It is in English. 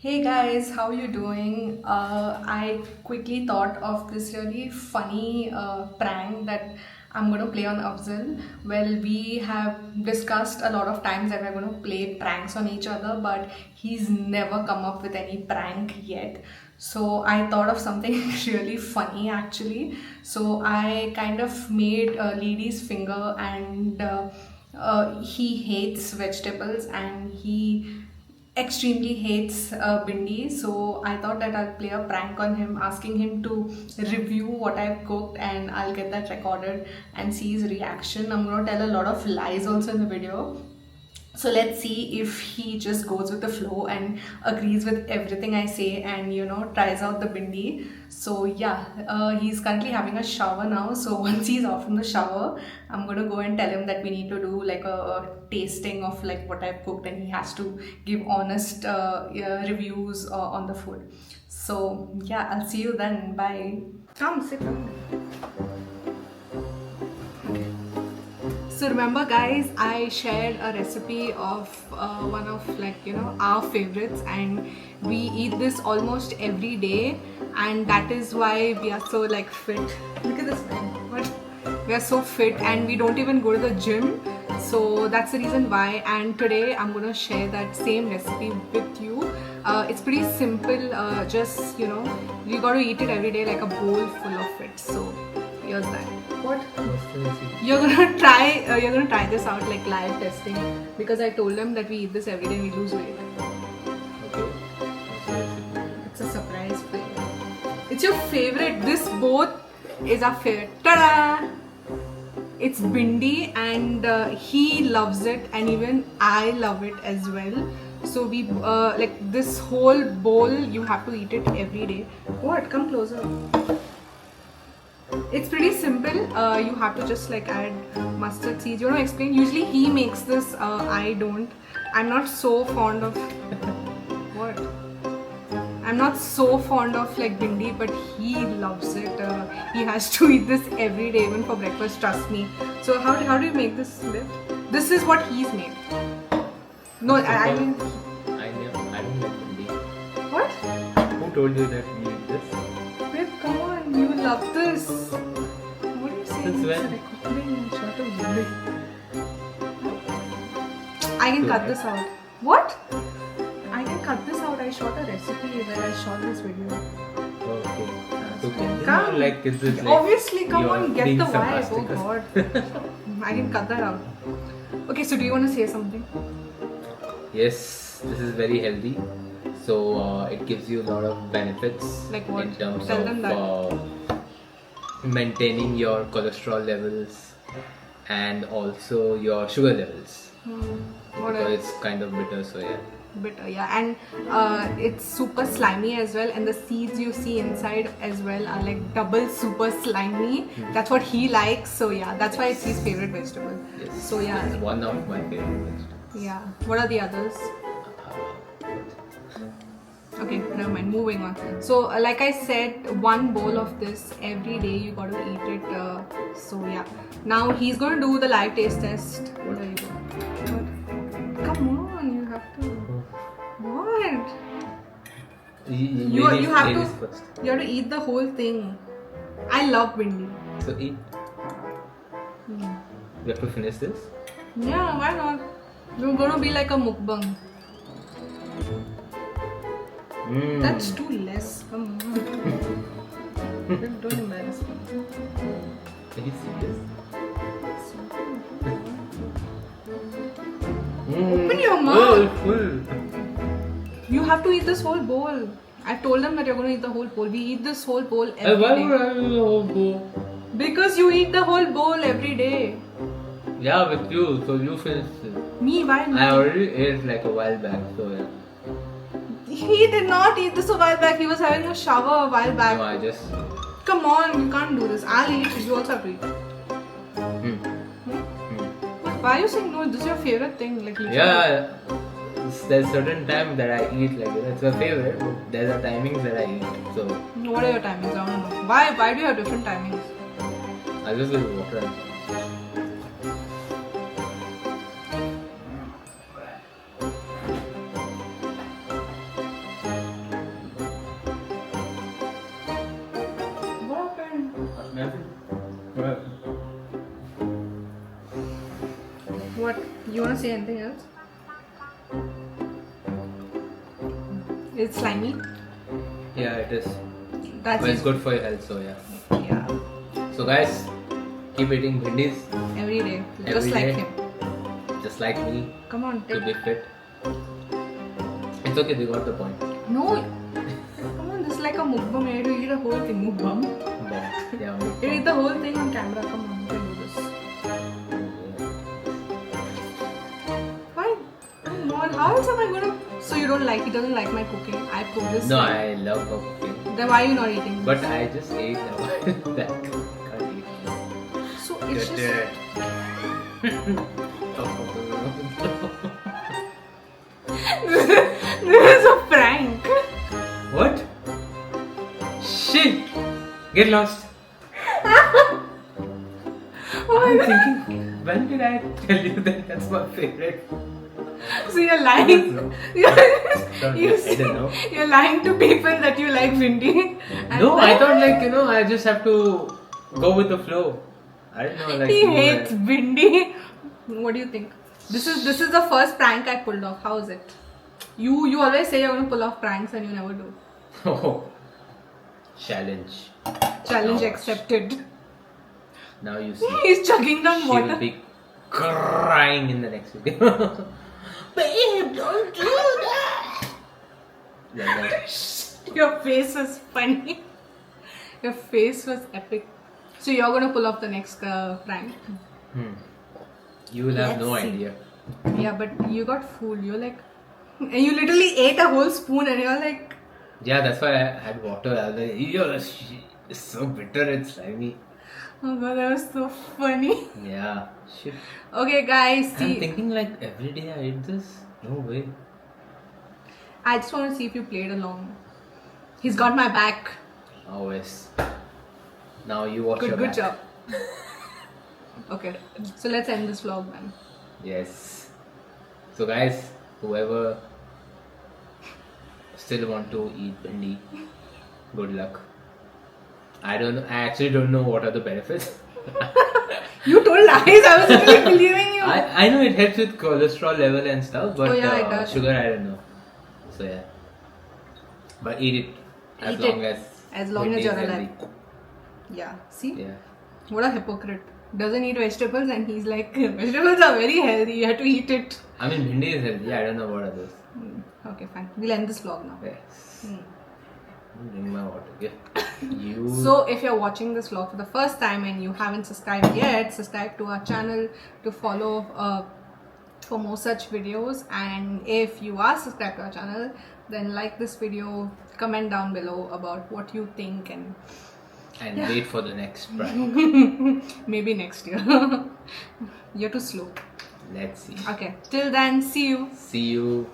Hey guys, how you doing? I quickly thought of this really funny prank that I'm gonna play on Afzal. Well, we have discussed a lot of times that we're gonna play pranks on each other, but he's never come up with any prank yet. So I thought of something really funny actually. So I kind of made a lady's finger, and he hates vegetables and he extremely hates Bindi. So I thought that I'll play a prank on him, asking him to review what I've cooked, and I'll get that recorded and see his reaction. I'm gonna tell a lot of lies also in the video. So let's see if he just goes with the flow and agrees with everything I say and tries out the bindi. So yeah, he's currently having a shower now. So once he's off from the shower, I'm gonna go and tell him that we need to do like a tasting of like what I've cooked, and he has to give honest yeah, reviews on the food. So yeah, I'll see you then. Bye. Come sit down. So remember guys, I shared a recipe of one of our favorites, and we eat this almost every day, and that is why we are so like fit. Look at this man. What? We are so fit and we don't even go to the gym. So that's the reason why, and today I'm gonna share that same recipe with you. It's pretty simple, just you gotta eat it every day like a bowl full of it. So here's that. What? You're gonna try this out like live testing, because I told them that we eat this every day and we lose weight. Okay. It's a surprise for you. It's your favorite. This both is our favorite. Ta-da! It's bindi, and he loves it, and even I love it as well. So we like this whole bowl. You have to eat it every day. What? Come closer. It's pretty simple. You have to just like add mustard seeds. You want to explain? Usually he makes this. I don't. I'm not so fond of what. I'm not so fond of like bindi, but he loves it. He has to eat this every day, even for breakfast. Trust me. So how do you make this live? This is what he's made. No, I mean. I don't like hindi. What? Who told you that we eat this? Babe, come on. You love this. What are you saying? Since when? It's a recording. Shut up. I can cut this out. What? I can cut this out. I shot a recipe where I shot this video. Okay. So Come. like it's like Obviously, come you're on, get being the vibe. Oh sarcastic. god. I can cut that out. Okay, so do you want to say something? Yes, this is very healthy. So it gives you a lot of benefits Like what? in terms Tell of them that. maintaining your cholesterol levels and also your sugar levels. What Because else? it's kind of bitter, so yeah. Bitter, yeah, and it's super slimy as well, and the seeds you see inside as well are like double super slimy. That's what he likes, so yeah, that's why it's his favorite vegetable. Yes. So yeah, It's one of my favorite vegetables. yeah. What are the others? Okay, never mind. Moving on. So, like I said, one bowl of this every day. You got to eat it. So yeah. Now he's going to do the live taste test. There you go. What? Come on, you have to. What? You have ladies to. first. You have to eat the whole thing. I love bindi. So eat. You have to finish this. Yeah, why not? You're gonna be like a mukbang. That's too less. Come on. Don't embarrass me. Can you see this? Open your mouth. Full. You have to eat this whole bowl. I told them that you're going to eat the whole bowl. We eat this whole bowl every Why day. would I eat the whole bowl? Because you eat the whole bowl every day. Yeah, with you. So you finished it. Me, why I not? already ate like a while back. So yeah. He did not eat this a while back. He was having a shower a while back. No, I just. Come on, you can't do this. I'll eat. You also have to eat. But why are you saying no? This is your favorite thing. Like literally. Yeah. There's certain time that I eat like it's my favorite. But there are timings that I eat. So What are your timings? I don't know. Why do you have different timings? I'll just get water. You want to say anything else? It's slimy. Yeah, it is. That's But it's it. good for your health, so yeah. Yeah. So guys, keep eating bhindis, Every day. Every Just like day. him. just like me, Come on, to take. be fit. It's okay, they got the point. No. Come on, this is like a mukbang. You have to eat a whole thing. Mukbang. Yeah, You eat the whole thing on camera. Come on, you can do this. Why? Come on, how else am I gonna? So you don't like? He doesn't like my cooking. I cook this. No, I love her cooking. Then why are you not eating? But I just ate a while back. Can't eat. So it's just. This is a prank. What? Shit! Get lost. I'm thinking, when did I tell you that that's my favorite? So you're lying. No. You're, I don't know. you're lying to people that you like Vindi. And No, I then thought I just have to go with the flow. I don't know he you hates Vindi. What do you think? This is the first prank I pulled off. How is it? You always say you're gonna pull off pranks and you never do. Oh. Challenge. Challenge Now- accepted. Now you see. He's chugging down She will water. be crying in the next video. Babe, don't do that. Like that. Your face was funny. Your face was epic. So you're gonna pull off the next prank. You will have no Let's see. idea. Yeah, but you got fooled. You're like, and you literally ate a whole spoon, and you're like, Yeah, that's why I had water. I was like, "Yo, it's so bitter and slimy." oh god, that was so funny. Yeah, shit. Okay, guys, I'm see, thinking like every day I eat this. No way. I just want to see if you played along. He's got my back. Always. Now you watch Good, your good back. job. Okay, so let's end this vlog, man. Yes. So guys, whoever still want to eat bhindi, good luck. I actually don't know what are the benefits. You told lies. I was really believing you. I know it helps with cholesterol level and stuff, but Oh, yeah, it does. sugar I don't know. So yeah. But eat it as Eat long it. as As long bhindi as is you're healthy. alive. Yeah. See, Yeah. what a hypocrite. Doesn't eat vegetables, and he's like, vegetables are very healthy. You have to eat it. I mean bhindi is healthy. I don't know what others. Okay, fine. We'll end this vlog now. Yes. Drink my water. Yeah. You. So if you're watching this vlog for the first time and you haven't subscribed yet, subscribe to our channel to follow for more such videos. And if you are subscribed to our channel, then like this video, comment down below about what you think, and wait for the next prank. maybe next year. You're too slow. Let's see. Okay, till then, see you. See you.